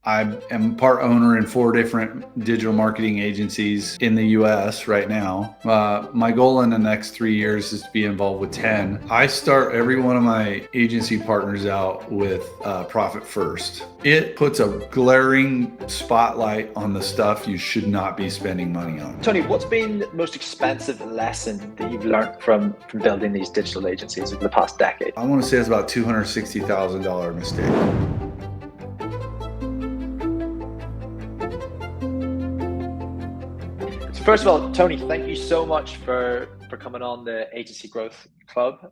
I am part owner in 4 different digital marketing agencies in the US right now. My goal in the next 3 years is to be involved with 10. I start every one of my agency partners out with profit first. It puts a glaring spotlight on the stuff you should not be spending money on. Tony, what's been the most expensive lesson that you've learned from building these digital agencies over the past decade? I want to say it's about $260,000 mistake. So first of all, Tony, thank you so much for coming on the Agency Growth Club.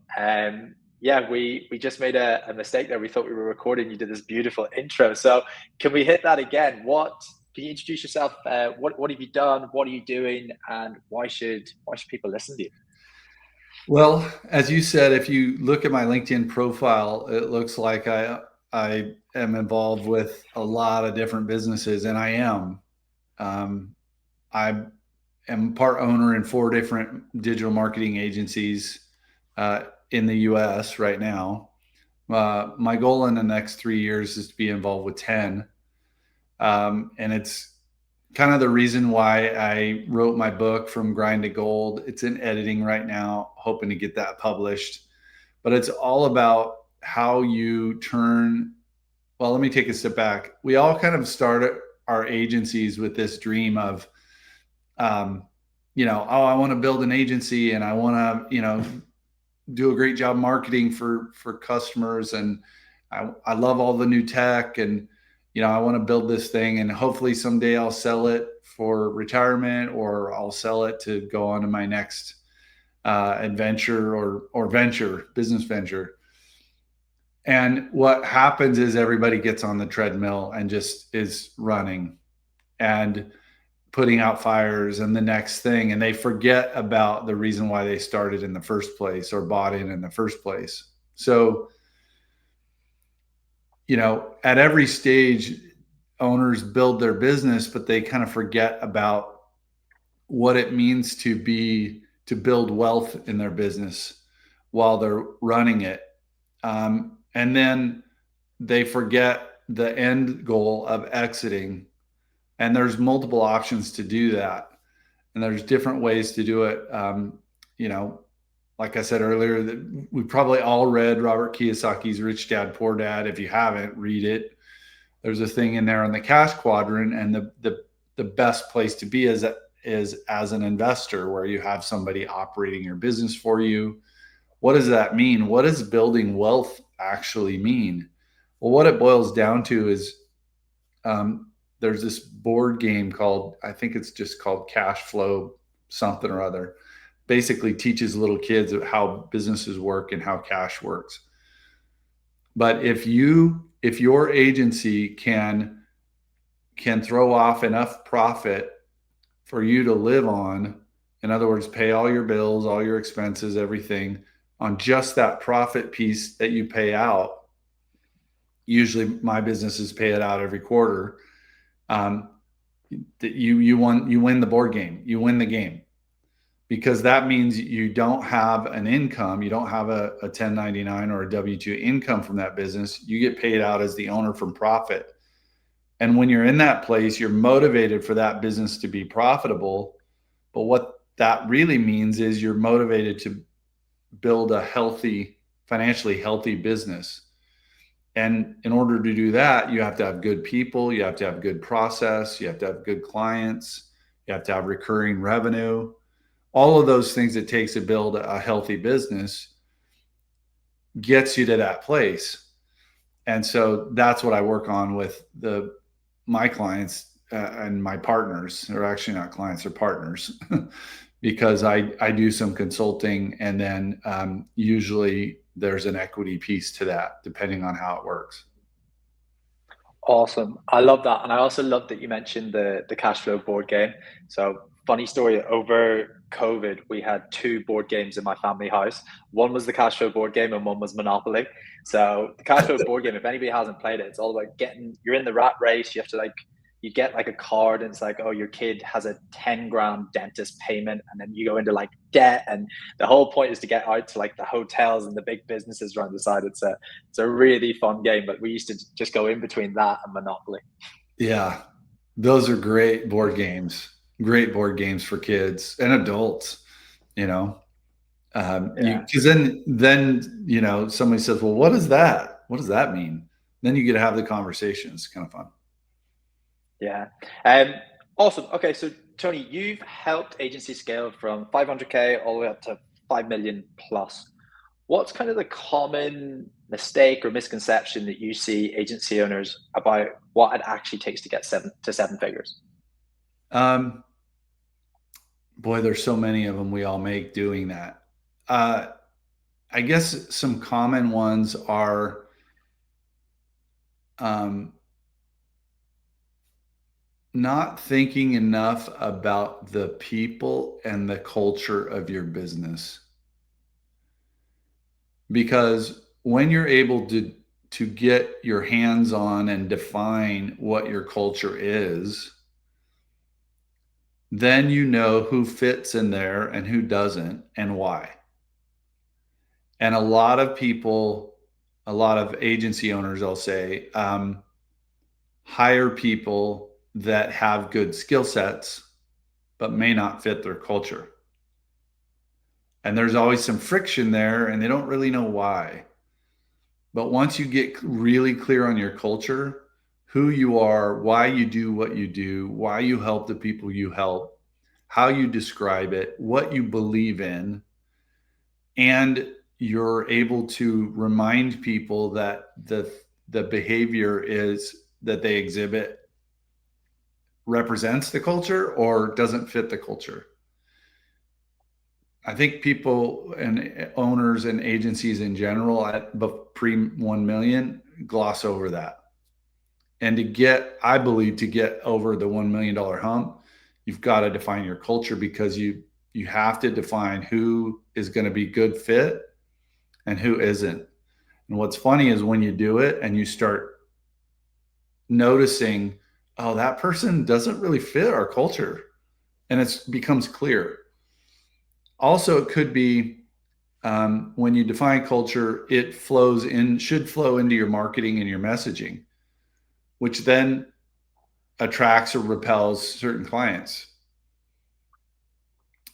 Yeah, we just made a mistake there. We thought we were recording. You did this beautiful intro. So can we hit that again? Can you introduce yourself? What have you done? What are you doing? And why should people listen to you? Well, as you said, if you look at my LinkedIn profile, it looks like I am involved with a lot of different businesses, and I am. I am part owner in 4 different digital marketing agencies in the US right now. My goal in the next 3 years is to be involved with 10. And it's kind of the reason why I wrote my book, From Grind to Gold. It's in editing right now, hoping to get that published. But it's all about how you turn. Well, let me take a step back. We all kind of started our agencies with this dream of, oh, I want to build an agency and I want to, do a great job marketing for customers. And I love all the new tech, and I want to build this thing, and hopefully someday I'll sell it for retirement, or I'll sell it to go on to my next adventure or business venture. And what happens is everybody gets on the treadmill and just is running and putting out fires and the next thing, and they forget about the reason why they started in the first place or bought in the first place. So, at every stage, owners build their business, but they kind of forget about what it means to build wealth in their business while they're running it. And then they forget the end goal of exiting. And there's multiple options to do that. And there's different ways to do it. Like I said earlier, that we probably all read Robert Kiyosaki's Rich Dad, Poor Dad. If you haven't, read it. There's a thing in there on the cash quadrant, and the best place to be is as an investor, where you have somebody operating your business for you. What does that mean? What does building wealth actually mean? Well, what it boils down to is there's this board game called, I think it's just called Cash Flow something or other. Basically teaches little kids how businesses work and how cash works. But if your agency can throw off enough profit for you to live on, in other words, pay all your bills, all your expenses, everything on just that profit piece that you pay out. Usually my businesses pay it out every quarter. You win the board game, you win the game, because that means you don't have an income, you don't have a 1099 or a W-2 income from that business. You get paid out as the owner from profit. And when you're in that place, you're motivated for that business to be profitable. But what that really means is you're motivated to build a financially healthy business. And in order to do that, you have to have good people, you have to have good process, you have to have good clients, you have to have recurring revenue. All of those things it takes to build a healthy business gets you to that place. And so that's what I work on with my clients and my partners. They're actually not clients, they're partners because I do some consulting, and then usually there's an equity piece to that, depending on how it works. Awesome. I love that. And I also love that you mentioned the cash flow board game. So funny story, over COVID, we had 2 board games in my family house. One was the cash flow board game and one was Monopoly. So the cash flow board game, if anybody hasn't played it, it's all about you're in the rat race. You have to you get like a card, and it's like, oh, your kid has a 10 grand dentist payment, and then you go into like debt, and the whole point is to get out to like the hotels and the big businesses around the side. It's a really fun game, but we used to just go in between that and Monopoly. Yeah, those are great board games for kids and adults, you know. Yeah. Because then somebody says, well, what is that? What does that mean? Then you get to have the conversation. It's kind of fun. Yeah. Um, awesome. Okay, so Tony, you've helped agencies scale from 500K all the way up to 5 million plus. What's kind of the common mistake or misconception that you see agency owners about what it actually takes to get 7 figures? Um, Boy, there's so many of them we all make doing that. Uh, I guess some common ones are um, not thinking enough about the people and the culture of your business. Because when you're able to get your hands on and define what your culture is, then you know who fits in there and who doesn't and why. And a lot of people, a lot of agency owners, I'll say, hire people that have good skill sets, but may not fit their culture. And there's always some friction there, and they don't really know why. But once you get really clear on your culture, who you are, why you do what you do, why you help the people you help, how you describe it, what you believe in, and you're able to remind people that the behavior is that they exhibit represents the culture or doesn't fit the culture. I think people and owners and agencies in general at pre 1 million gloss over that. And I believe to get over the $1 million hump, you've got to define your culture because you have to define who is going to be good fit and who isn't. And what's funny is when you do it and you start noticing, oh, that person doesn't really fit our culture, and it becomes clear. Also, it could be when you define culture, it should flow into your marketing and your messaging, which then attracts or repels certain clients.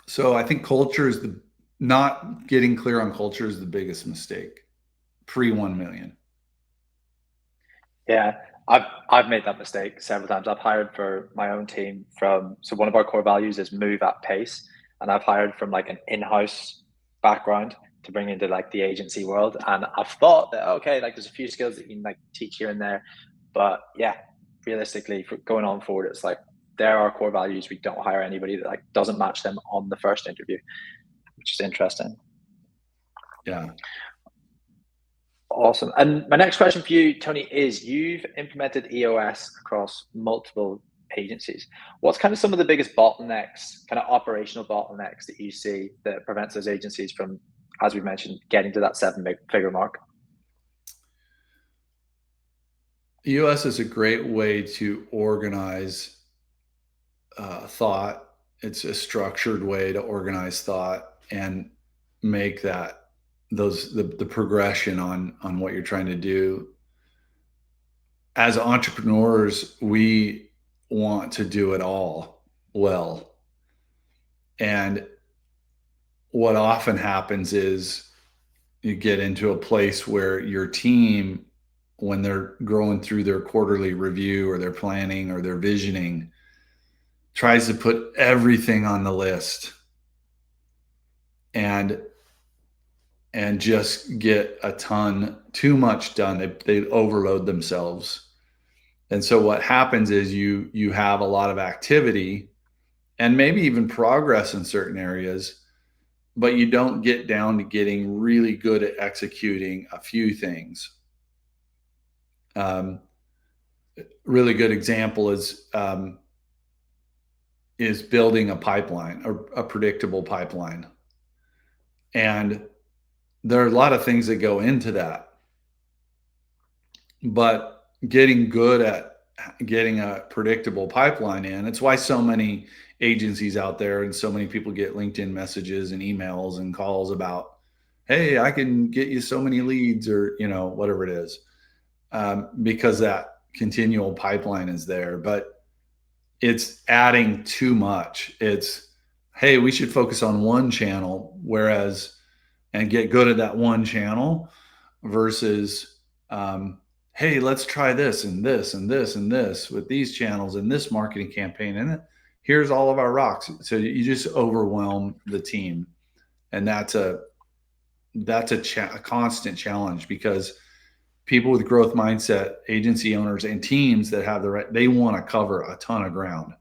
So I think culture is the not getting clear on culture is the biggest mistake pre 1 million. Yeah, I've made that mistake several times. I've hired for my own team from so one of our core values is move at pace, and I've hired from like an in-house background to bring into like the agency world. And I've thought that okay, like there's a few skills that you can like teach here and there, but yeah, realistically, for going on forward, it's like there are core values. We don't hire anybody that like doesn't match them on the first interview, which is interesting. Yeah. Awesome. And my next question for you, Tony, is you've implemented EOS across multiple agencies. What's kind of some of the biggest bottlenecks, kind of operational bottlenecks that you see that prevents those agencies from, as we mentioned, getting to that 7 figure mark? EOS is a great way to organize thought. It's a structured way to organize thought and make the progression on what you're trying to do. As entrepreneurs, we want to do it all well. And what often happens is you get into a place where your team, when they're going through their quarterly review or their planning or their visioning, tries to put everything on the list and just get too much done. They overload themselves. And so what happens is you have a lot of activity and maybe even progress in certain areas, but you don't get down to getting really good at executing a few things. Um, Really good example is building a pipeline, or a predictable pipeline. And there are a lot of things that go into that, but getting good at getting a predictable pipeline in, it's why so many agencies out there and so many people get LinkedIn messages and emails and calls about, hey, I can get you so many leads, or whatever it is, because that continual pipeline is there, but it's adding too much. It's, hey, we should focus on one channel, and get good at that one channel versus, hey, let's try this and this and this and this with these channels and this marketing campaign. And here's all of our rocks. So you just overwhelm the team. And that's a constant challenge, because people with growth mindset, agency owners and teams that have they want to cover a ton of ground,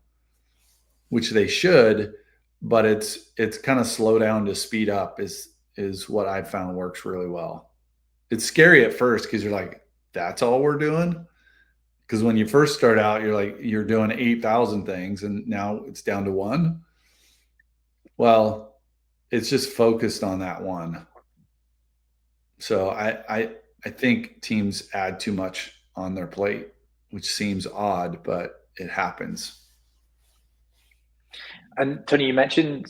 which they should, but it's kind of slow down to speed up is what I've found works really well. It's scary at first because you're like, that's all we're doing. Because when you first start out, you're like, you're doing 8,000 things and now it's down to one. Well, it's just focused on that one. So I think teams add too much on their plate, which seems odd, but it happens. And Tony, you mentioned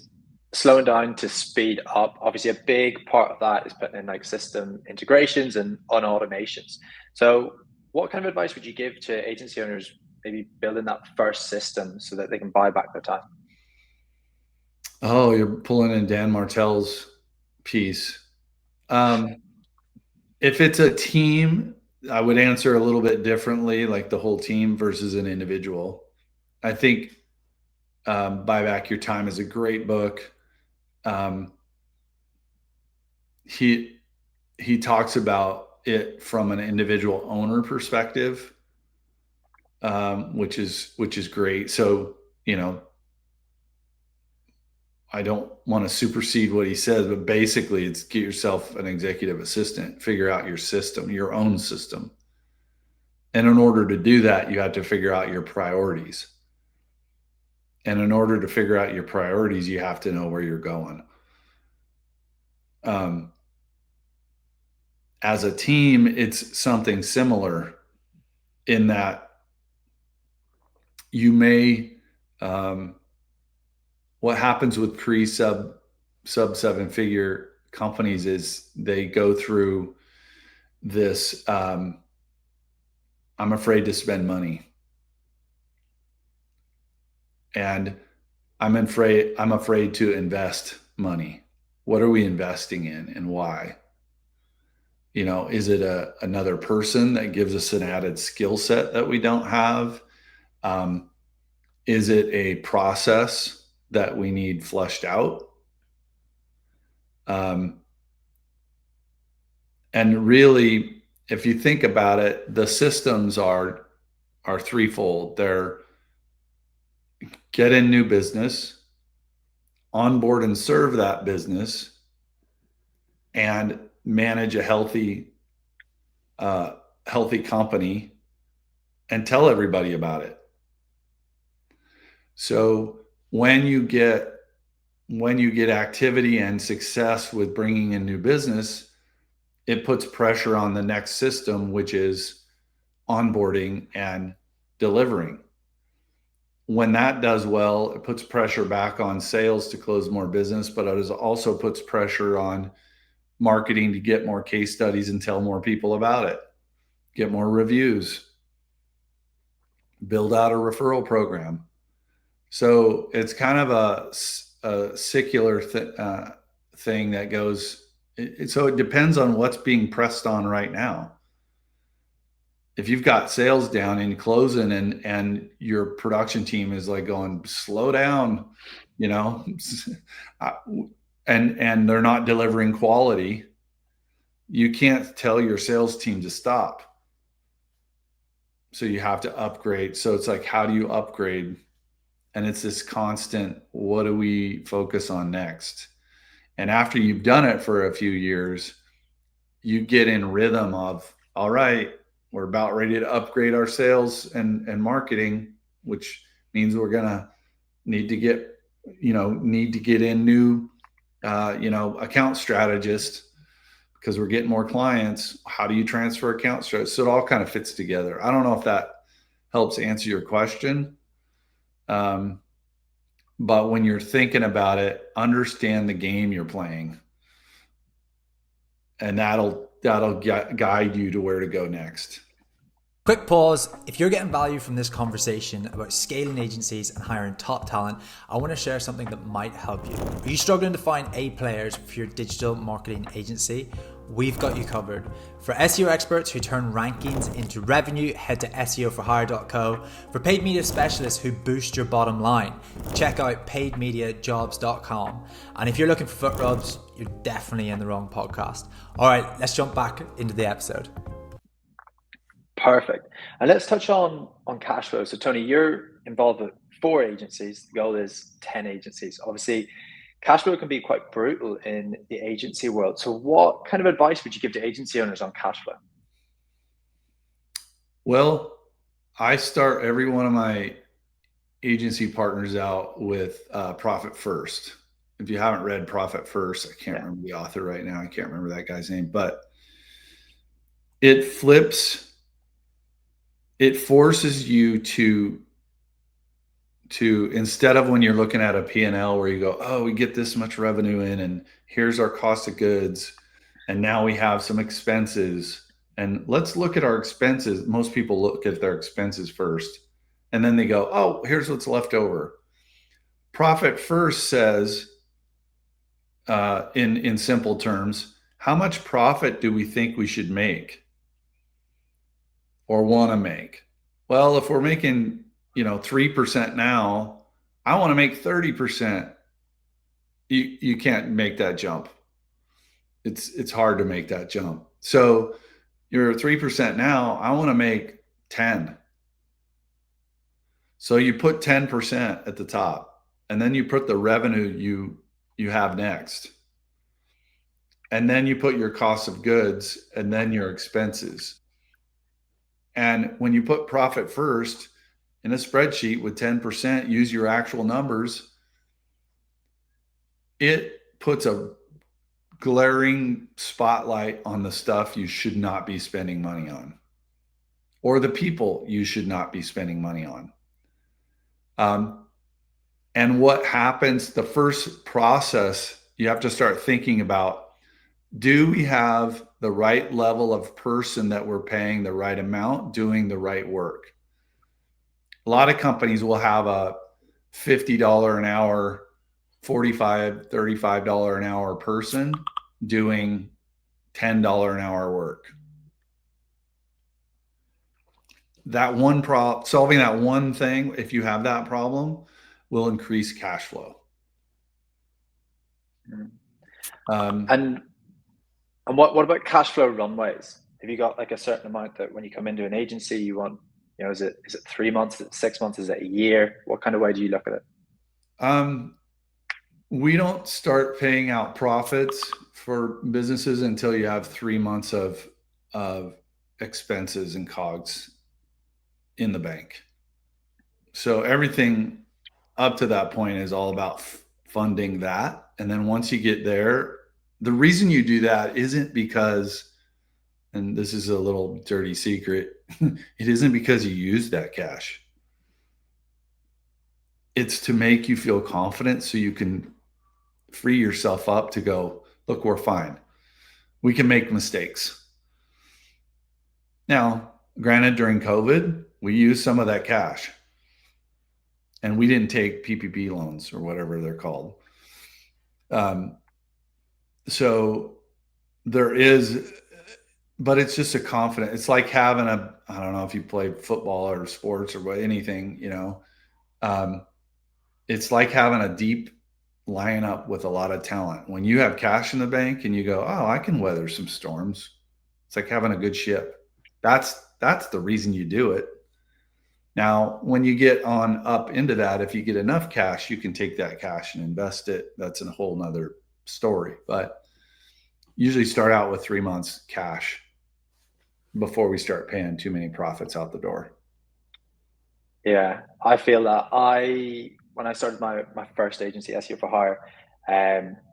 slowing down to speed up. Obviously, a big part of that is putting in like system integrations and on automations. So, what kind of advice would you give to agency owners maybe building that first system so that they can buy back their time? Oh, you're pulling in Dan Martell's piece. If it's a team, I would answer a little bit differently, like the whole team versus an individual. I think Buy Back Your Time is a great book. He talks about it from an individual owner perspective, which is great. So, I don't want to supersede what he says, but basically it's get yourself an executive assistant, figure out your system, your own system. And in order to do that, you have to figure out your priorities. And in order to figure out your priorities, you have to know where you're going. As a team, it's something similar in that you may, what happens with sub 7-figure companies is they go through this, I'm afraid to spend money. And I'm afraid to invest money. What are we investing in and why? Is it another person that gives us an added skill set that we don't have? Is it a process that we need fleshed out? And really, if you think about it, the systems are threefold. They're get in new business, onboard and serve that business, and manage a healthy company and tell everybody about it. So when you get activity and success with bringing in new business, it puts pressure on the next system, which is onboarding and delivering. When that does well, it puts pressure back on sales to close more business, but it also puts pressure on marketing to get more case studies and tell more people about it, get more reviews, build out a referral program. So it's kind of a secular thing that goes. So it depends on what's being pressed on right now. If you've got sales down and closing and your production team is like going, slow down, and they're not delivering quality, you can't tell your sales team to stop. So you have to upgrade. So it's like, how do you upgrade? And it's this constant, what do we focus on next? And after you've done it for a few years, you get in rhythm of, all right, we're about ready to upgrade our sales and marketing, which means we're going to need to get in new, account strategists because we're getting more clients. How do you transfer account strategists? So it all kind of fits together. I don't know if that helps answer your question. But when you're thinking about it, understand the game you're playing, and that'll guide you to where to go next. Quick pause. If you're getting value from this conversation about scaling agencies and hiring top talent, I want to share something that might help you. Are you struggling to find A players for your digital marketing agency? We've got you covered. For SEO experts who turn rankings into revenue, head to SEOforhire.co. For paid media specialists who boost your bottom line, check out paidmediajobs.com. And if you're looking for foot rubs, you're definitely in the wrong podcast. All right, let's jump back into the episode. Perfect. And let's touch on cash flow. So Tony, you're involved with 4 agencies. The goal is 10 agencies. Obviously, cash flow can be quite brutal in the agency world. So what kind of advice would you give to agency owners on cash flow? Well, I start every one of my agency partners out with Profit First. If you haven't read Profit First, I can't remember the author right now. I can't remember that guy's name, but it forces you to instead of when you're looking at a P&L where you go, oh, we get this much revenue in and here's our cost of goods and now we have some expenses and let's look at our expenses. Most people look at their expenses first and then they go, oh, here's what's left over. Profit First says, in simple terms, how much profit do we think we should make or want to make? Well, if we're making 3% now, I want to make 30%. You can't make that jump. It's hard to make that jump. So you're 3% now, I want to make 10. So you put 10% at the top and then you put the revenue you have next. And then you put your cost of goods and then your expenses. And when you put profit first in a spreadsheet with 10%, use your actual numbers, it puts a glaring spotlight on the stuff you should not be spending money on, or the people you should not be spending money on. And what happens, the first process, you have to start thinking about, do we have the right level of person that we're paying the right amount doing the right work? A lot of companies will have a $50 an hour, $45, $35 an hour person doing $10 an hour work. That one solving that one thing, if you have that problem, will increase cash flow. And what about cash flow runways? Have you got like a certain amount that when you come into an agency you want, is it 3 months, is it 6 months, is it a year? What kind of way do you look at it? We don't start paying out profits for businesses until you have 3 months of expenses and COGS in the bank. So everything up to that point is all about funding that. And then once you get there, the reason you do that isn't because, and this is a little dirty secret, it isn't because you use that cash. It's to make you feel confident so you can free yourself up to go, look, we're fine. We can make mistakes. Now, granted, during COVID, we used some of that cash and we didn't take PPP loans or whatever they're called. So there is, but it's just a confident, it's like having I don't know if you played football or sports or anything, it's like having a deep lineup with a lot of talent. When you have cash in the bank and you go, oh, I can weather some storms. It's like having a good ship. That's the reason you do it. Now, when you get on up into that, if you get enough cash, you can take that cash and invest it. That's a whole nother story, but usually start out with 3 months cash before we start paying too many profits out the door. Yeah, I feel that when I started my first agency, SEO for Hire,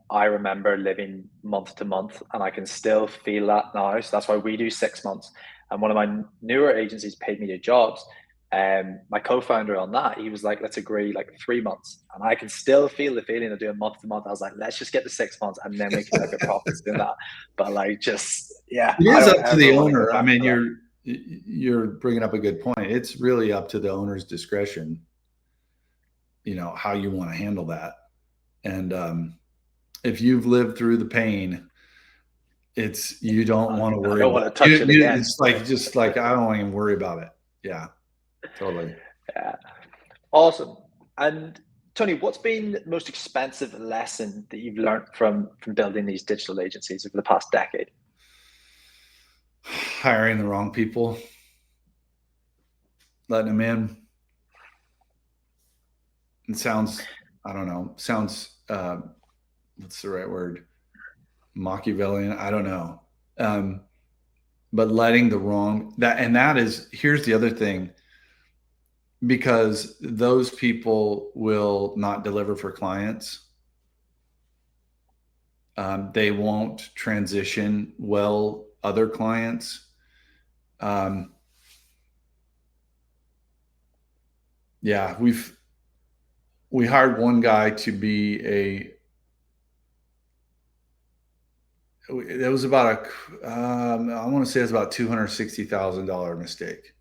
I remember living month to month and I can still feel that now. So that's why we do 6 months. And one of my newer agencies, Paid Media Jobs, my co-founder on that, he was like, let's agree like 3 months. And I can still feel the feeling of doing month to month. I was like, let's just get to 6 months and then we can look at profits doing that. But like, just, yeah. It is up to the owner. I mean, you're bringing up a good point. It's really up to the owner's discretion, how you want to handle that. And if you've lived through the pain, you don't want to I worry don't about want to touch it again. It's like I don't even worry about it. Yeah, totally. Yeah. Awesome. And Tony, what's been the most expensive lesson that you've learned from building these digital agencies over the past decade? Hiring the wrong people, letting them in. It sounds, I don't know, what's the right word? Machiavellian. I don't know. But letting the wrong here's the other thing, because those people will not deliver for clients. They won't transition well other clients. Yeah, we hired one guy to be it was about I want to say it's about $260,000 mistake.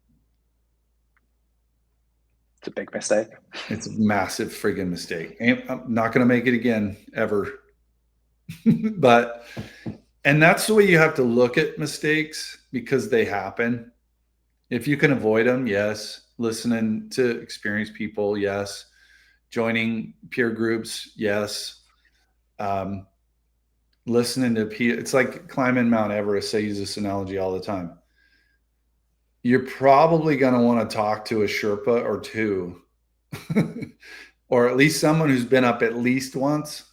It's a big mistake. It's a massive friggin' mistake. I'm not going to make it again ever. And that's the way you have to look at mistakes, because they happen. If you can avoid them, yes. Listening to experienced people, yes. Joining peer groups, yes. Listening to it's like climbing Mount Everest. I use this analogy all the time. You're probably going to want to talk to a Sherpa or two, or at least someone who's been up at least once,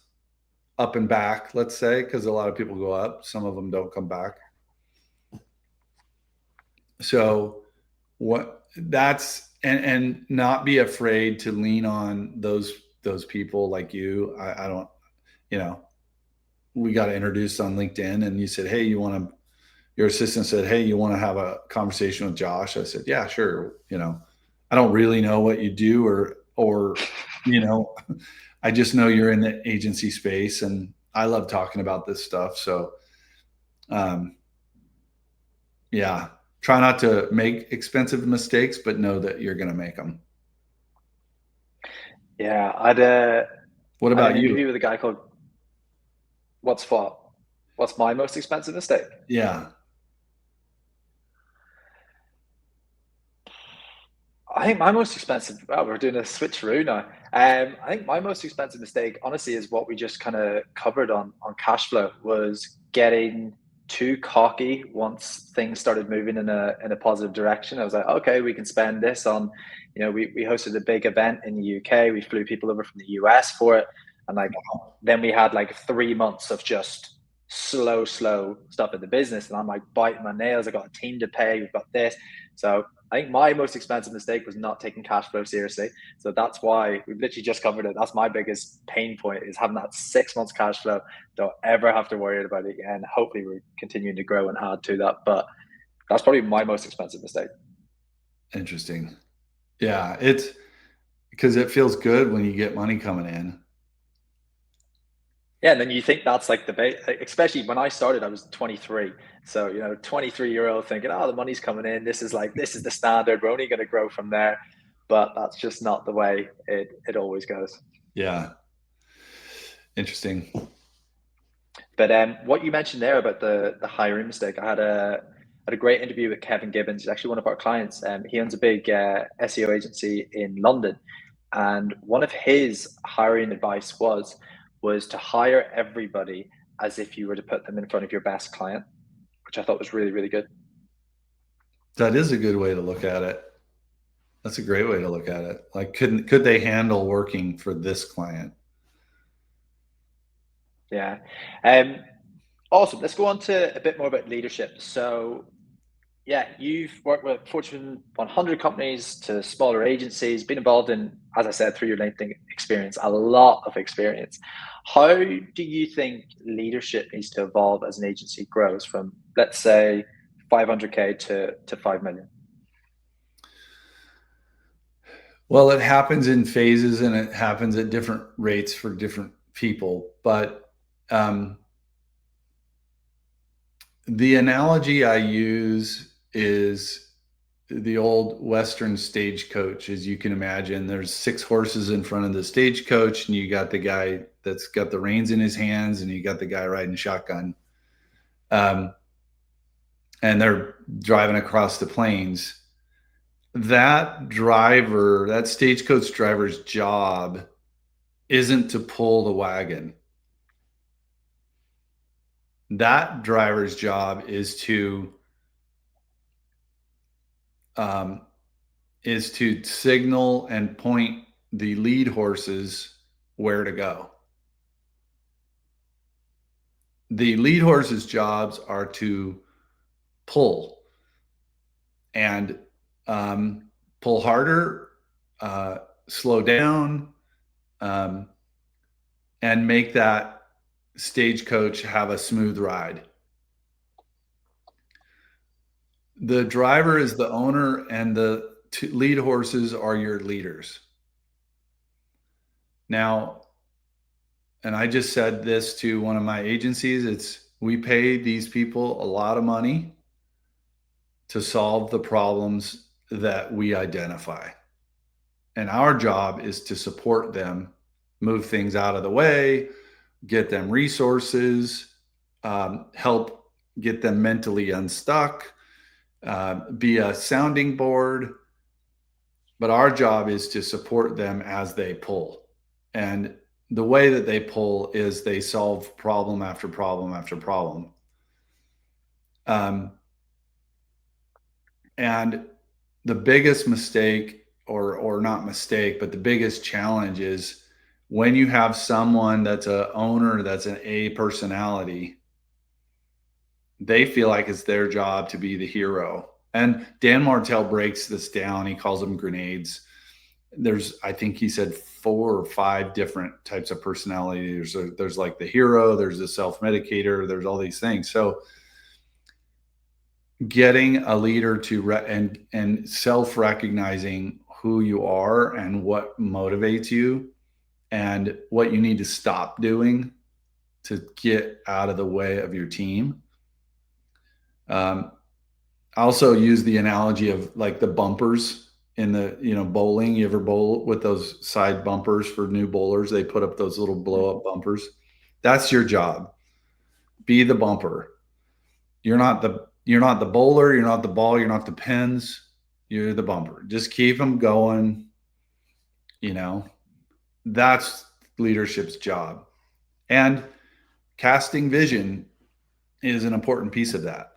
up and back, let's say, because a lot of people go up. Some of them don't come back. So and not be afraid to lean on those people like you. I don't, we got introduced on LinkedIn, and you said, hey, your assistant said, hey, you want to have a conversation with Josh? I said, yeah, sure. I don't really know what you do or I just know you're in the agency space, and I love talking about this stuff. So, yeah, try not to make expensive mistakes, but know that you're going to make them. Yeah. What about you? Interview with a guy called What's my most expensive mistake? Yeah. I think my most expensive, we're doing a switcheroo now. I think my most expensive mistake, honestly, is what we just kind of covered on cash flow, was getting too cocky once things started moving in a positive direction. I was like, okay, we can spend this on, we hosted a big event in the UK. We flew people over from the US for it. And then we had 3 months of just slow stuff in the business. And I'm biting my nails. I got a team to pay. We've got this. So I think my most expensive mistake was not taking cash flow seriously. So that's why we've literally just covered it. That's my biggest pain point, is having that 6 months cash flow. Don't ever have to worry about it again. Hopefully we're continuing to grow and add to that. But that's probably my most expensive mistake. Interesting. Yeah, it's because it feels good when you get money coming in. Yeah, and then you think that's the base. Especially when I started, I was 23. So 23-year-old thinking, oh, the money's coming in. This is the standard. We're only going to grow from there. But that's just not the way it always goes. Yeah. Interesting. But what you mentioned there about the hiring mistake, I had a great interview with Kevin Gibbons. He's actually one of our clients. He owns a big SEO agency in London, and one of his hiring advice was to hire everybody as if you were to put them in front of your best client, which I thought was really, really good. That is a good way to look at it. That's a great way to look at it. Could they handle working for this client? Yeah. Awesome. Let's go on to a bit more about leadership. So yeah, you've worked with Fortune 100 companies to smaller agencies, been involved in, as I said, through your LinkedIn experience, a lot of experience. How do you think leadership needs to evolve as an agency grows from, let's say, 500K to 5 million? Well, it happens in phases, and it happens at different rates for different people. But the analogy I use is the old Western stagecoach, as you can imagine. There's 6 horses in front of the stagecoach, and you got the guy that's got the reins in his hands, and you got the guy riding shotgun. And they're driving across the plains. That driver, that stagecoach driver's job isn't to pull the wagon. That driver's job is to signal and point the lead horses where to go. The lead horses' jobs are to pull and pull harder, slow down, and make that stagecoach have a smooth ride. The driver is the owner, and the lead horses are your leaders. Now, and I just said this to one of my agencies, we pay these people a lot of money to solve the problems that we identify. And our job is to support them, move things out of the way, get them resources, help get them mentally unstuck, be a sounding board. But our job is to support them as they pull. And the way that they pull is they solve problem after problem after problem. And the biggest mistake, or not mistake, but the biggest challenge is when you have someone that's an owner, that's an A personality, they feel like it's their job to be the hero. And Dan Martell breaks this down. He calls them grenades. I think he said 4 or 5 different types of personality. There's like the hero, there's the self-medicator, there's all these things. So getting a leader to and self-recognizing who you are and what motivates you and what you need to stop doing to get out of the way of your team. I also use the analogy of like the bumpers in the, bowling. You ever bowl with those side bumpers for new bowlers? They put up those little blow up bumpers. That's your job. Be the bumper. You're not the bowler. You're not the ball. You're not the pins. You're the bumper. Just keep them going. That's leadership's job. And casting vision is an important piece of that.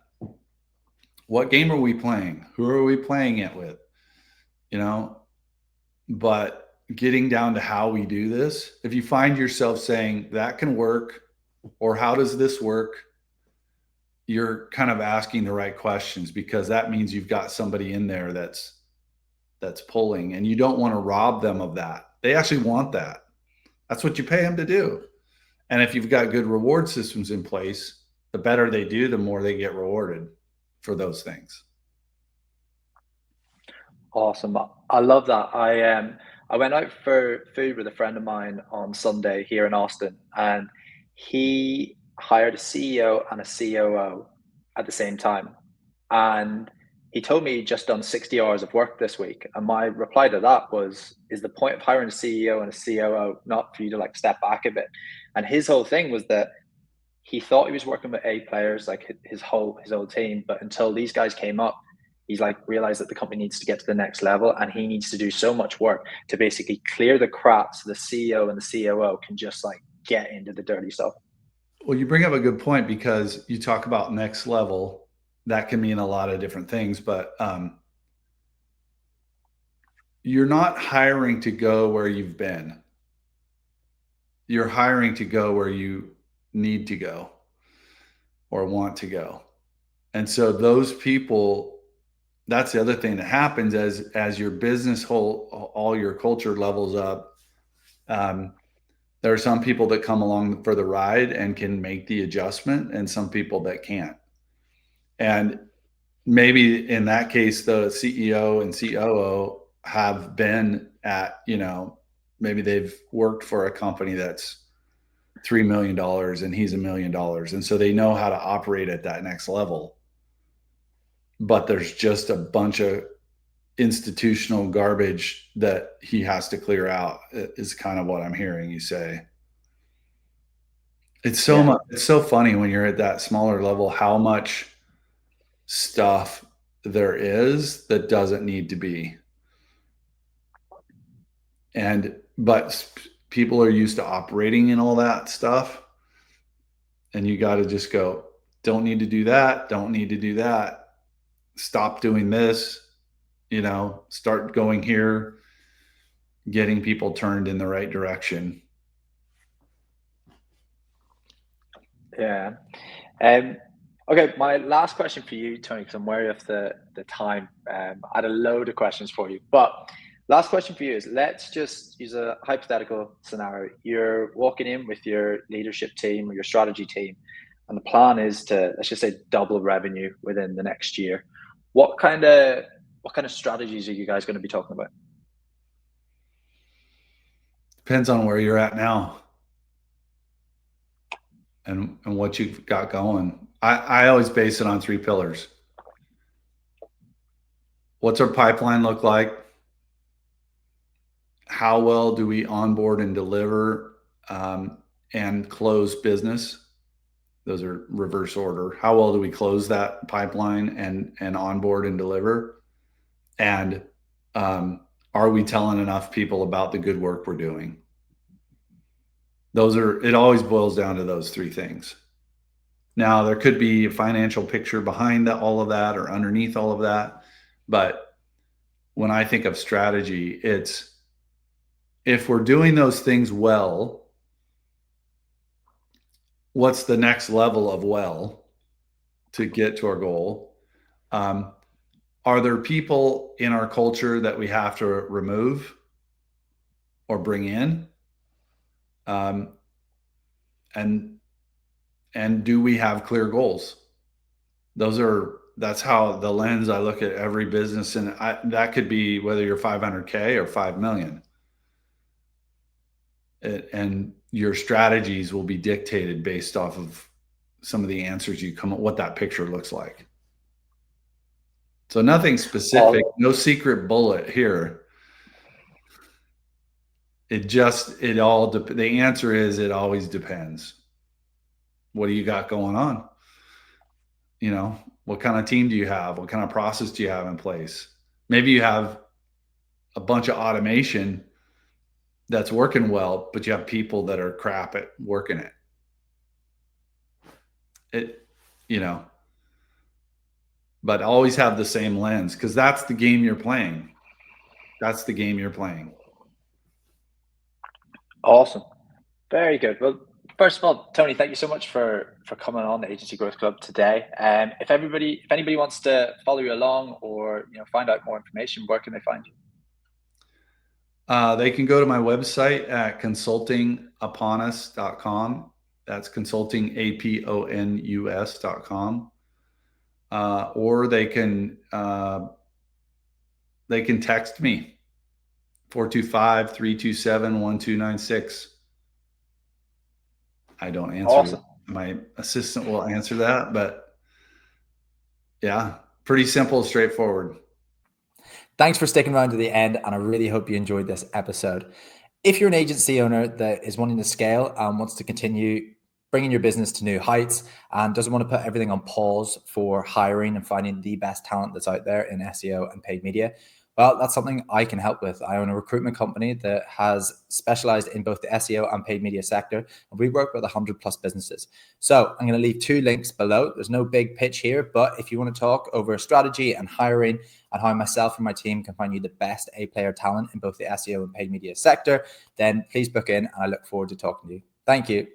What game are we playing? Who are we playing it with? But getting down to how we do this, if you find yourself saying that can work, or how does this work, you're kind of asking the right questions, because that means you've got somebody in there that's pulling, and you don't want to rob them of that. They actually want that. That's what you pay them to do. And if you've got good reward systems in place, the better they do, the more they get rewarded for those things. Awesome. I love that. I went out for food with a friend of mine on Sunday here in Austin, and he hired a CEO and a COO at the same time. And he told me he'd just done 60 hours of work this week. And my reply to that was, is the point of hiring a CEO and a COO not for you to like step back a bit? And his whole thing was that he thought he was working with A players, like his whole team, but until these guys came up, he's like realized that the company needs to get to the next level, and he needs to do so much work to basically clear the crap so the CEO and the COO can just like get into the dirty stuff. Well, you bring up a good point, because you talk about next level. That can mean a lot of different things, but you're not hiring to go where you've been. You're hiring to go where you need to go or want to go. And so those people, that's the other thing that happens as your business all your culture levels up. There are some people that come along for the ride and can make the adjustment, and some people that can't. And maybe in that case, the CEO and COO have been at, maybe they've worked for a company that's $3 million and he's $1 million. And so they know how to operate at that next level. but there's just a bunch of institutional garbage that he has to clear out, is kind of what I'm hearing you say. It's so much, it's so funny when you're at that smaller level, how much stuff there is that doesn't need to be. But people are used to operating in all that stuff. And you got to just go, don't need to do that. Don't need to do that. Stop doing this, start going here, getting people turned in the right direction. Yeah. Okay, my last question for you, Tony, because I'm wary of the time. I had a load of questions for you, but last question for you is, let's just use a hypothetical scenario. You're walking in with your leadership team or your strategy team, and the plan is to, let's just say, double revenue within the next year. What kind of strategies are you guys going to be talking about? Depends on where you're at now and what you've got going. I always base it on 3 pillars. What's our pipeline look like? How well do we onboard and deliver and close business? Those are reverse order. How well do we close that pipeline and onboard and deliver? And are we telling enough people about the good work we're doing? It always boils down to those 3 things. Now, there could be a financial picture behind all of that or underneath all of that. But when I think of strategy, it's, if we're doing those things well, what's the next level of well to get to our goal? Are there people in our culture that we have to remove or bring in? And do we have clear goals? That's how the lens I look at every business. And that could be whether you're 500K or 5 million. And your strategies will be dictated based off of some of the answers you come up, what that picture looks like. So nothing specific, no secret bullet here. The answer is, it always depends. What do you got going on? What kind of team do you have? What kind of process do you have in place? Maybe you have a bunch of automation that's working well, but you have people that are crap at working it. But always have the same lens, because that's the game you're playing. That's the game you're playing. Awesome. Very good. Well, first of all, Tony, thank you so much for coming on the Agency Growth Club today. If anybody wants to follow you along or find out more information, where can they find you? They can go to my website at consultinguponus.com. That's consultingaponus.com. Or they can text me 425-327-1296. I don't answer. Awesome. My assistant will answer that, but yeah, pretty simple, straightforward. Thanks for sticking around to the end, and I really hope you enjoyed this episode. If you're an agency owner that is wanting to scale and wants to continue bringing your business to new heights and doesn't want to put everything on pause for hiring and finding the best talent that's out there in SEO and paid media, well, that's something I can help with. I own a recruitment company that has specialized in both the SEO and paid media sector, and we work with 100+ businesses. So I'm going to leave 2 links below. There's no big pitch here, but if you want to talk over strategy and hiring and how myself and my team can find you the best A-player talent in both the SEO and paid media sector, then please book in, and I look forward to talking to you. Thank you.